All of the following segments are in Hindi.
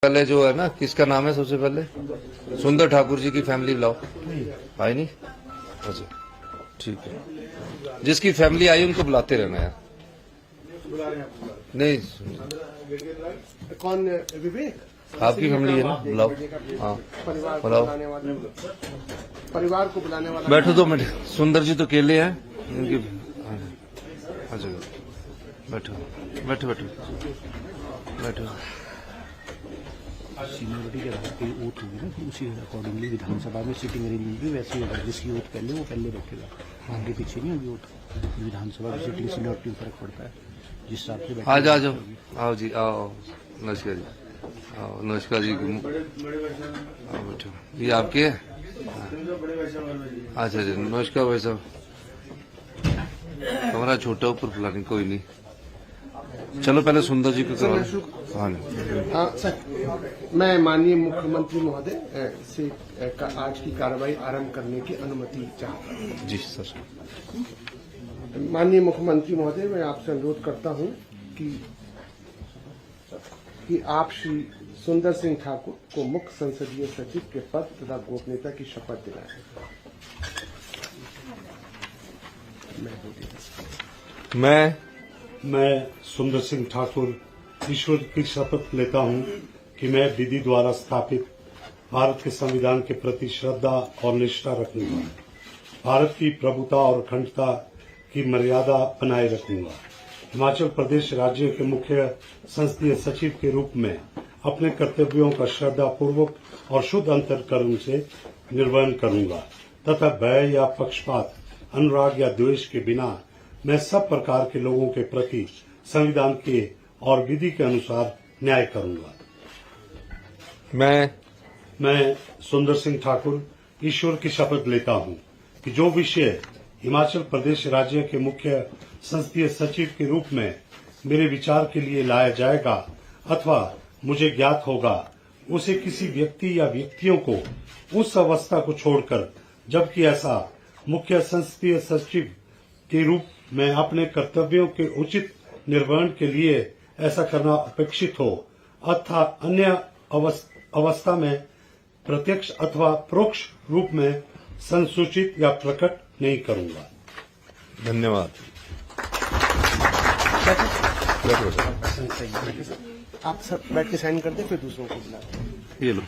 पहले जो है ना, किसका नाम है सबसे पहले? सुंदर ठाकुर जी की फैमिली बुलाओ। आई नहीं? अच्छा ठीक है, जिसकी फैमिली आई उनको बुलाते रहना यार। नहीं कौन? विवेक आपकी फैमिली है ना, बुलाओ। हाँ बुलाओ, परिवार को बुलाने वाला। बैठो 2 मिनट। सुंदर जी तो अकेले हैं इनकी। अच्छा बैठो बैठो बैठो बैठो। सीनियरिटी के आधार पर वोट होगी ना, तो उसी अकॉर्डिंगली विधानसभा में सीटिंग अरेंजमेंट भी वैसे ही होगा। जिसकी वोट पहले वो पहले बैठेगा, आगे पीछे नहीं होगी वोट। विधानसभा की सीटिंग सीनियरिटी में फर्क पड़ता है, जिस हिसाब से आ जाओ आओ जी, आओ नमस्कार जी, आओ नमस्कार जी, आओ बैठो। ये आपके है? अच्छा जी नमस्कार भाई साहब। कमरा छोटा ऊपर फुलानी, कोई नहीं। चलो पहले सुंदर जी को करो। हाँ सर, मैं माननीय मुख्यमंत्री महोदय से आज की कार्रवाई आरंभ करने की अनुमति चाहता हूँ। जी सर। माननीय मुख्यमंत्री महोदय, मैं आपसे अनुरोध करता हूँ कि आप श्री सुंदर सिंह ठाकुर को मुख्य संसदीय सचिव के पद तथा गोपनीयता की शपथ दिलाएं। मैं सुंदर सिंह ठाकुर ईश्वर की शपथ लेता हूं कि मैं विधि द्वारा स्थापित भारत के संविधान के प्रति श्रद्धा और निष्ठा रखूंगा, भारत की प्रभुता और अखंडता की मर्यादा बनाए रखूंगा, हिमाचल प्रदेश राज्य के मुख्य संसदीय सचिव के रूप में अपने कर्तव्यों का श्रद्धापूर्वक और शुद्ध अंतःकरण से निर्वहन करूंगा तथा भय या पक्षपात, अनुराग या द्वेष के बिना मैं सब प्रकार के लोगों के प्रति संविधान के और विधि के अनुसार न्याय करूंगा। मैं सुंदर सिंह ठाकुर ईश्वर की शपथ लेता हूं कि जो विषय हिमाचल प्रदेश राज्य के मुख्य संसदीय सचिव के रूप में मेरे विचार के लिए लाया जाएगा अथवा मुझे ज्ञात होगा, उसे किसी व्यक्ति या व्यक्तियों को उस अवस्था को छोड़कर, जबकि ऐसा मुख्य संसदीय सचिव के रूप में अपने कर्तव्यों के उचित निर्वहन के लिए ऐसा करना अपेक्षित हो अथवा अन्य अवस्था में प्रत्यक्ष अथवा परोक्ष रूप में संसूचित या प्रकट नहीं करूंगा। धन्यवाद। आप सब बैठ के साइन कर दें, फिर दूसरों को बुला दें। ये लो।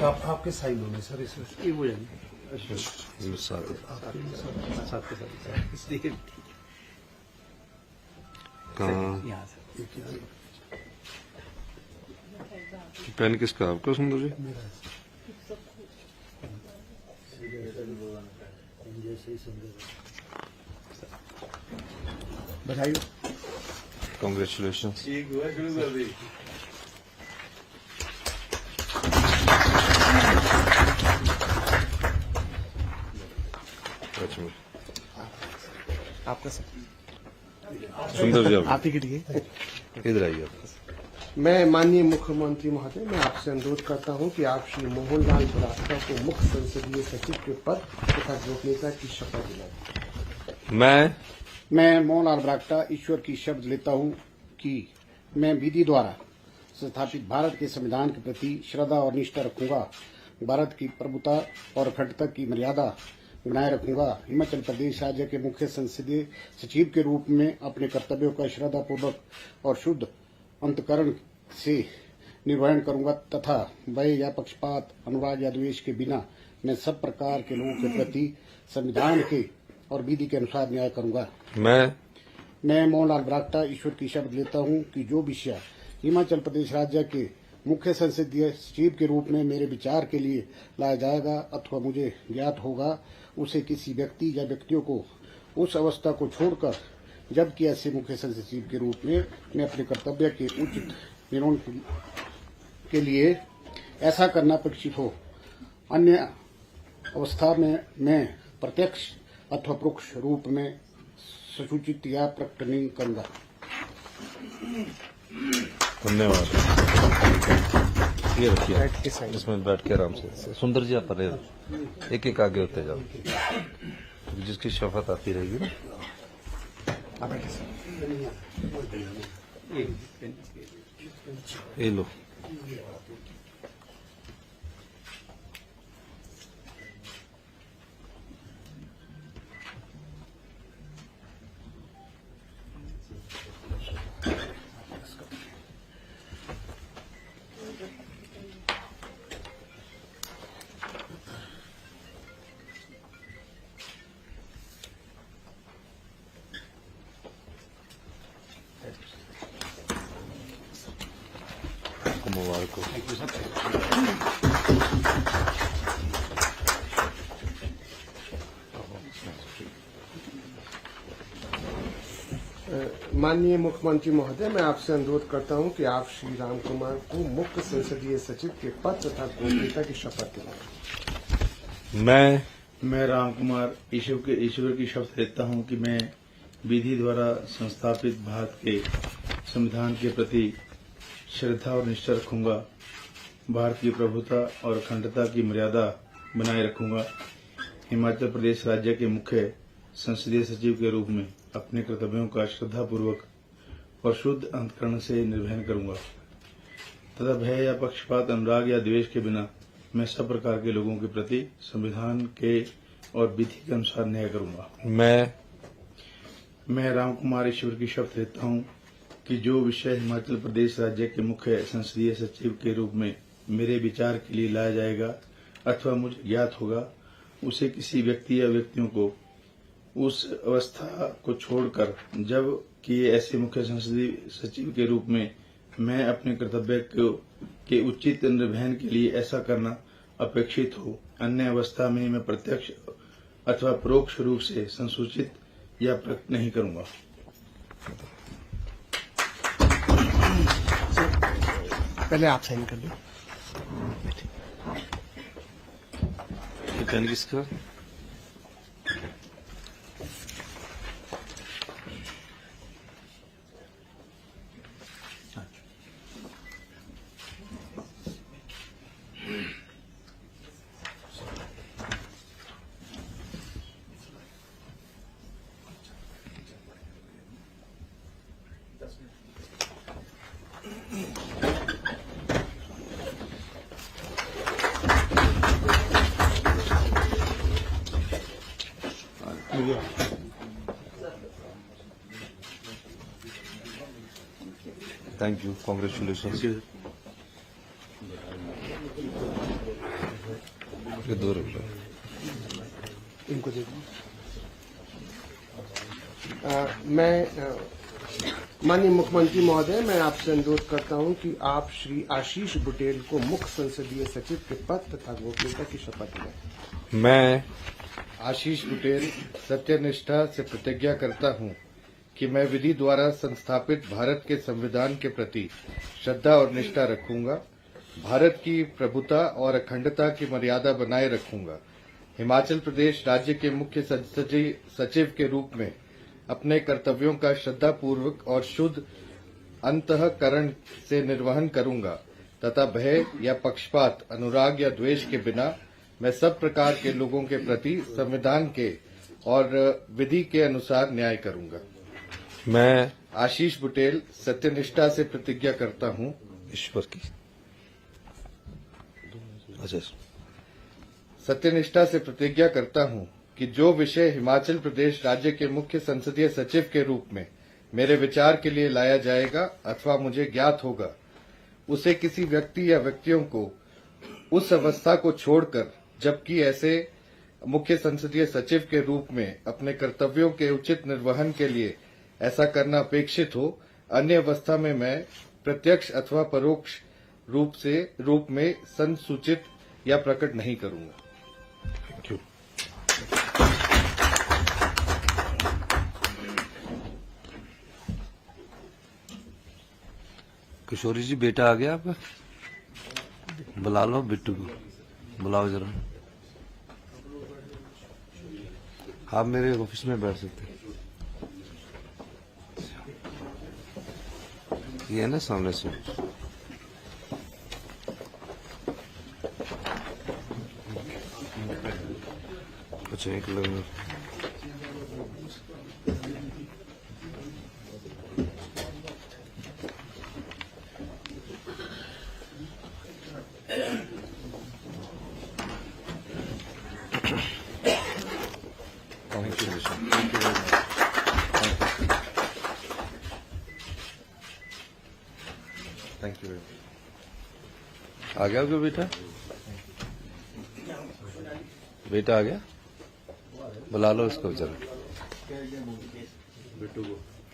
आपके साइन होंगे सर इसमें, ये हो जाएंगे कहाँ पेन किसका? आपका सुंदर जी? बधाई। कांग्रेचुलेशन। आपका सर। सुंदर जी आप ही के लिए इधर आइए। मैं माननीय मुख्यमंत्री महोदय, मैं आपसे अनुरोध करता हूं कि आप श्री मोहनलाल ब्राक्टा को मुख्य संसदीय सचिव के पद तथा गोपनीयता की शपथ दिलाएं। मैं मोहनलाल ब्राक्टा ईश्वर की शपथ लेता हूं कि मैं विधि द्वारा स्थापित भारत के संविधान के प्रति श्रद्धा और निष्ठा रखूंगा, भारत की प्रभुता और अखंडता की मर्यादा बनाए रखूंगा, हिमाचल प्रदेश राज्य के मुख्य संसदीय सचिव के रूप में अपने कर्तव्यों का श्रद्धापूर्वक और शुद्ध अंतःकरण से निर्वहन करूंगा तथा भय या पक्षपात, अनुराग या द्वेष के बिना मैं सब प्रकार के लोगों के प्रति संविधान के और विधि के अनुसार न्याय करूंगा। मैं मोहनलाल ब्राक्टा ईश्वर की शपथ लेता हूं कि जो विषय हिमाचल प्रदेश राज्य के मुख्य संसदीय सचिव के रूप में मेरे विचार के लिए लाया जाएगा अथवा मुझे ज्ञात होगा, उसे किसी व्यक्ति या व्यक्तियों को उस अवस्था को छोड़कर, जबकि ऐसे मुख्य संसदीय सचिव के रूप में मैं अपने कर्तव्य के उचित निर्वहन के लिए ऐसा करना अपेक्षित हो, अन्य अवस्था में मैं प्रत्यक्ष अथवा परोक्ष रूप में सूचित या प्रकट नहीं करूंगा। धन्यवाद। ये रखिए, बैठ के साइड। इसमें बैठ के आराम से। सुंदर जी आप परे एक एक आगे होते जाओ, जिसकी शफात आती रहेगी ना। आप बैठे सर। ये लो, मुबारक हो। माननीय मुख्यमंत्री महोदय, मैं आपसे अनुरोध करता हूं कि आप श्री राम कुमार को मुख्य संसदीय सचिव के पद तथा गोपनीयता की शपथ दिलाएं। मैं राम कुमार ईश्वर की शपथ लेता हूं कि मैं विधि द्वारा संस्थापित भारत के संविधान के प्रति श्रद्धा और निष्ठा रखूंगा, भारत की प्रभुता और अखंडता की मर्यादा बनाए रखूंगा, हिमाचल प्रदेश राज्य के मुख्य संसदीय सचिव के रूप में अपने कर्तव्यों का श्रद्धापूर्वक और शुद्ध अंतकरण से निर्वहन करूंगा तथा भय या पक्षपात, अनुराग या द्वेष के बिना मैं सब प्रकार के लोगों के प्रति संविधान के और विधि के अनुसार न्याय करूंगा। मैं राम कुमार ईश्वर की शपथ लेता हूं कि जो विषय हिमाचल प्रदेश राज्य के मुख्य संसदीय सचिव के रूप में मेरे विचार के लिए लाया जाएगा अथवा मुझे ज्ञात होगा, उसे किसी व्यक्ति या व्यक्तियों को उस अवस्था को छोड़कर जब कि ऐसे मुख्य संसदीय सचिव के रूप में मैं अपने कर्तव्य के उचित निर्वहन के लिए ऐसा करना अपेक्षित हो, अन्य अवस्था में मैं प्रत्यक्ष अथवा परोक्ष रूप से संसूचित या प्रकट नहीं करूंगा। पहले आप साइन कर दो। पेन किसका? Thank you, congratulation. ये दो रुपये इनको दे दो। माननीय मुख्यमंत्री महोदय, मैं आपसे अनुरोध करता हूं कि आप श्री आशीष बुटेल को मुख्य संसदीय सचिव के पद तथा गोपनीयता की शपथ दिलाएं। मैं आशीष बुटेल सत्यनिष्ठा से प्रतिज्ञा करता हूं कि मैं विधि द्वारा संस्थापित भारत के संविधान के प्रति श्रद्धा और निष्ठा रखूंगा, भारत की प्रभुता और अखंडता की मर्यादा बनाए रखूंगा, हिमाचल प्रदेश राज्य के मुख्य संसदीय सचिव के रूप में अपने कर्तव्यों का श्रद्धापूर्वक और शुद्ध अंतःकरण से निर्वहन करूंगा तथा भय या पक्षपात, अनुराग या द्वेष के बिना मैं सब प्रकार के लोगों के प्रति संविधान के और विधि के अनुसार न्याय करूंगा। मैं आशीष बुटेल सत्यनिष्ठा से प्रतिज्ञा करता हूं ईश्वर की अच्छा सत्यनिष्ठा से प्रतिज्ञा करता हूं कि जो विषय हिमाचल प्रदेश राज्य के मुख्य संसदीय सचिव के रूप में मेरे विचार के लिए लाया जाएगा अथवा मुझे ज्ञात होगा, उसे किसी व्यक्ति या व्यक्तियों को उस अवस्था को छोड़कर जबकि ऐसे मुख्य संसदीय सचिव के रूप में अपने कर्तव्यों के उचित निर्वहन के लिए ऐसा करना अपेक्षित हो, अन्य अवस्था में मैं प्रत्यक्ष अथवा परोक्ष रूप में संसूचित या प्रकट नहीं करूंगा। Thank you. किशोरी जी, बेटा आ गया आपका? बुला लो बिट्टू को, बुलाओ जरा। आप मेरे ऑफिस में बैठ सकते हैं, ये है ना सामने से। अच्छा एक लग थैंक यू। आ गया आपका बेटा? बेटा आ गया? बुला लो इसको जरा।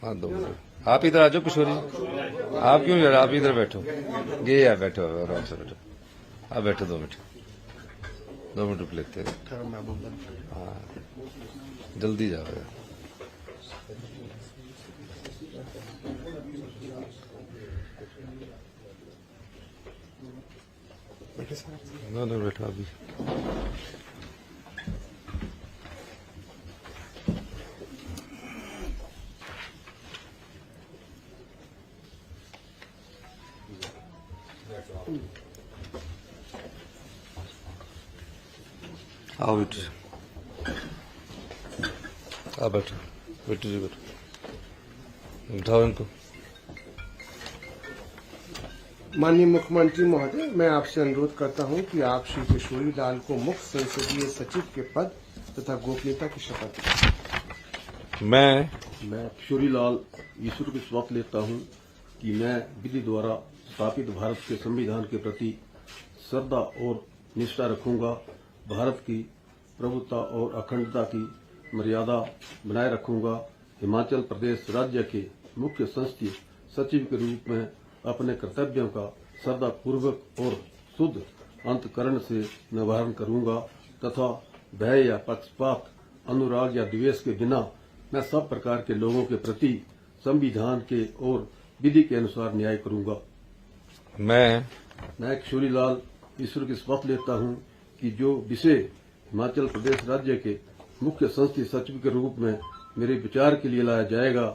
हाँ दो मिनट। आप इधर आ जाओ किशोरी जी। आप क्यों जरा, आप इधर बैठो। ये यार बैठो, आराम से बैठो। आप बैठो 2 मिनट। 2 मिनट रुक लेते हैं। हाँ जल्दी जाओ यार। ना बैठो अभी। आओ बेटू, आओ बैठो। बेटू जी बैठो, उठाओ इनको। माननीय मुख्यमंत्री महोदय, मैं आपसे अनुरोध करता हूं कि आप श्री किशोरी लाल को मुख्य संसदीय सचिव के पद तथा गोपनीयता की शपथ दिलाएं। मैं किशोरी लाल ईश्वर की शपथ लेता हूं कि मैं विधि द्वारा स्थापित भारत के संविधान के प्रति श्रद्धा और निष्ठा रखूंगा, भारत की प्रभुता और अखंडता की मर्यादा बनाए रखूंगा, हिमाचल प्रदेश राज्य के मुख्य संसदीय सचिव के रूप में अपने कर्तव्यों का श्रद्धापूर्वक और शुद्ध अंतकरण से निर्वहन करूंगा तथा भय या पक्षपात, अनुराग या द्वेष के बिना मैं सब प्रकार के लोगों के प्रति संविधान के और विधि के अनुसार न्याय करूंगा। मैं किशोरी लाल ईश्वर की शपथ लेता हूं कि जो विषय हिमाचल प्रदेश राज्य के मुख्य संसदीय सचिव के रूप में मेरे विचार के लिए लाया जाएगा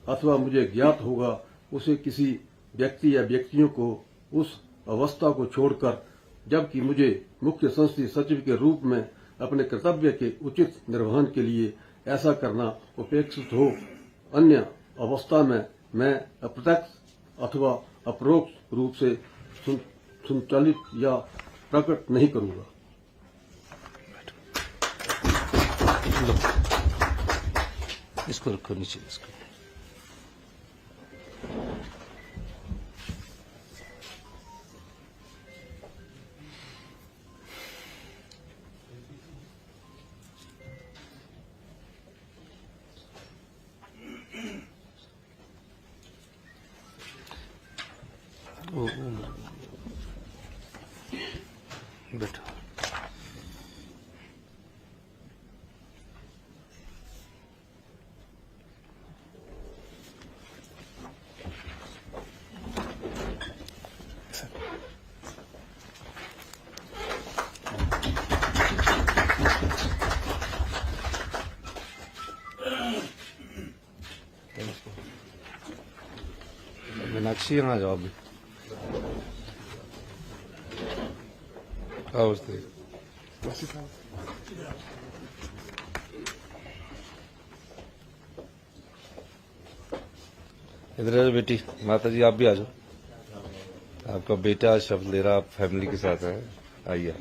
अथवा मुझे ज्ञात होगा, उसे किसी व्यक्ति या व्यक्तियों को उस अवस्था को छोड़कर जबकि मुझे मुख्य संसदीय सचिव के रूप में अपने कर्तव्य के उचित निर्वहन के लिए ऐसा करना अपेक्षित हो, अन्य अवस्था में मैं अप्रत्यक्ष अथवा अपरोक्ष रूप से संचालित या प्रकट नहीं करूंगा। इसको रखो नीचे इसको। बैठो। मीनाक्षी यहाँ जाओ अभी। आओ उस इधर आ बेटी। माता जी आप भी आ जाओ। आपका बेटा शब्द ले रहा, आप फैमिली के साथ है, आइए।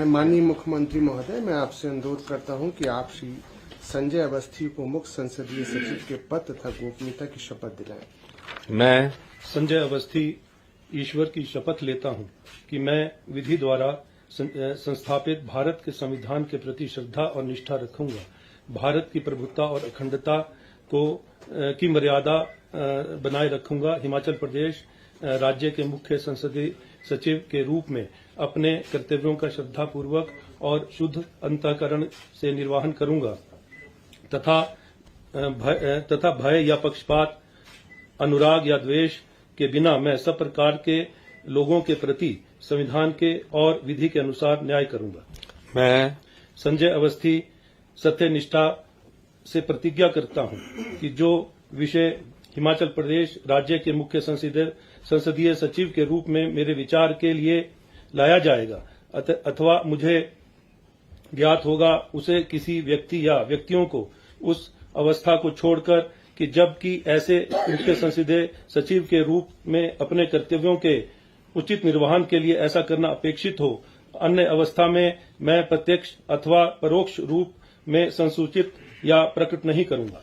माननीय मुख्यमंत्री महोदय, मैं आपसे अनुरोध करता हूं कि आप श्री संजय अवस्थी को मुख्य संसदीय सचिव के पद तथा गोपनीयता की शपथ दिलाएं। मैं संजय अवस्थी ईश्वर की शपथ लेता हूं कि मैं विधि द्वारा संस्थापित भारत के संविधान के प्रति श्रद्धा और निष्ठा रखूंगा, भारत की प्रभुता और अखंडता की मर्यादा बनाए रखूंगा, हिमाचल प्रदेश राज्य के मुख्य संसदीय सचिव के रूप में अपने कर्तव्यों का श्रद्धापूर्वक और शुद्ध अंतःकरण से निर्वहन करूंगा तथा भय या पक्षपात, अनुराग या द्वेष के बिना मैं सब प्रकार के लोगों के प्रति संविधान के और विधि के अनुसार न्याय करूंगा। मैं संजय अवस्थी सत्यनिष्ठा से प्रतिज्ञा करता हूं कि जो विषय हिमाचल प्रदेश राज्य के मुख्य संसदीय सचिव के रूप में मेरे विचार के लिए लाया जाएगा अथवा मुझे ज्ञात होगा उसे किसी व्यक्ति या व्यक्तियों को उस अवस्था को छोड़कर कि जबकि ऐसे मुख्य संसदीय सचिव के रूप में अपने कर्तव्यों के उचित निर्वहन के लिए ऐसा करना अपेक्षित हो, अन्य अवस्था में मैं प्रत्यक्ष अथवा परोक्ष रूप में संसूचित या प्रकट नहीं करूंगा।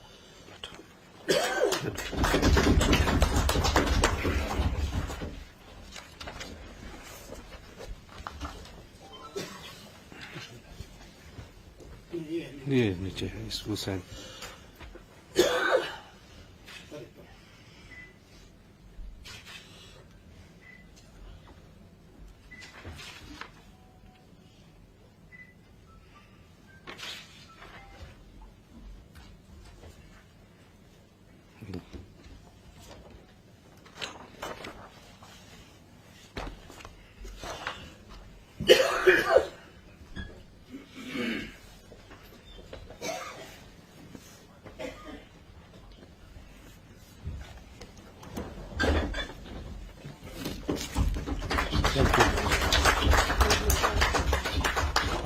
ये नीचे है इसको साइन।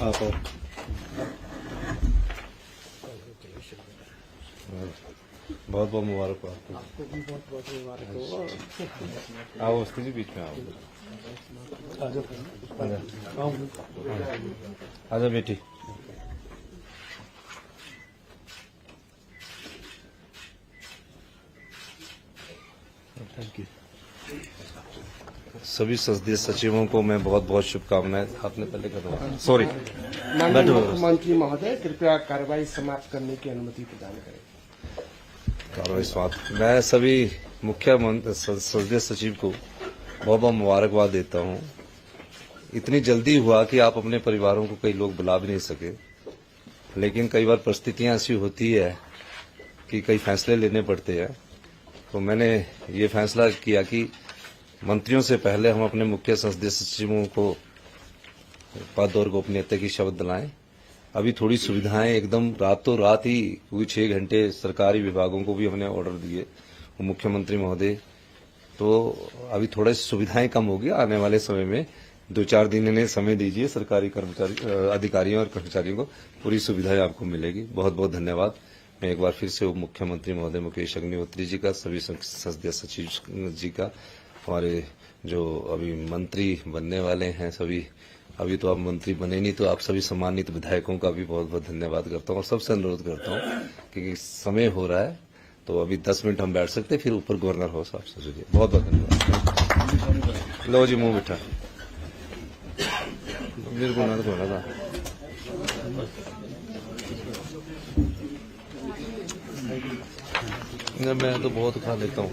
आप बहुत बहुत मुबारक हो आपको भी बहुत बहुत मुबारक हो। आओ उसके जी बीच में आओ। आजा बेटी। Thank you. सभी संसदीय सचिवों को मैं बहुत बहुत शुभकामनाएं। आपने पहले करवा सॉरी। माननीय मुख्यमंत्री महोदय, कृपया कार्रवाई समाप्त करने की अनुमति प्रदान करें। कार्रवाई समाप्त। मैं सभी मुख्य संसदीय सचिव को बहुत बहुत मुबारकबाद देता हूं। इतनी जल्दी हुआ कि आप अपने परिवारों को कई लोग बुला भी नहीं सके, लेकिन कई बार परिस्थितियां ऐसी होती है कि कई फैसले लेने पड़ते हैं। तो मैंने ये फैसला किया कि मंत्रियों से पहले हम अपने मुख्य संसदीय सचिवों को पद और गोपनीयता की शपथ दिलाएं। अभी थोड़ी सुविधाएं एकदम रातों रात ही, क्योंकि 6 घंटे सरकारी विभागों को भी हमने ऑर्डर दिए मुख्यमंत्री महोदय, तो अभी थोड़ा सुविधाएं कम होगी। आने वाले समय में 2-4 दिन इन्हें समय दीजिए, सरकारी कर्मचारी अधिकारियों और कर्मचारियों को पूरी सुविधाएं आपको मिलेगी। बहुत बहुत धन्यवाद। मैं एक बार फिर से उप मुख्यमंत्री महोदय मुकेश अग्निहोत्री जी का, सभी संसदीय सचिव जी का, हमारे जो अभी मंत्री बनने वाले हैं सभी, अभी तो आप मंत्री बने नहीं, तो आप सभी सम्मानित विधायकों का भी बहुत बहुत धन्यवाद करता हूँ। और सबसे अनुरोध करता हूँ कि समय हो रहा है तो अभी 10 मिनट हम बैठ सकते हैं, फिर ऊपर गवर्नर हाउस आप सोचिए। बहुत बहुत धन्यवाद। लो जी मुंह बिठा मेरे को ना थोड़ा था। मैं तो बहुत खा लेता हूँ।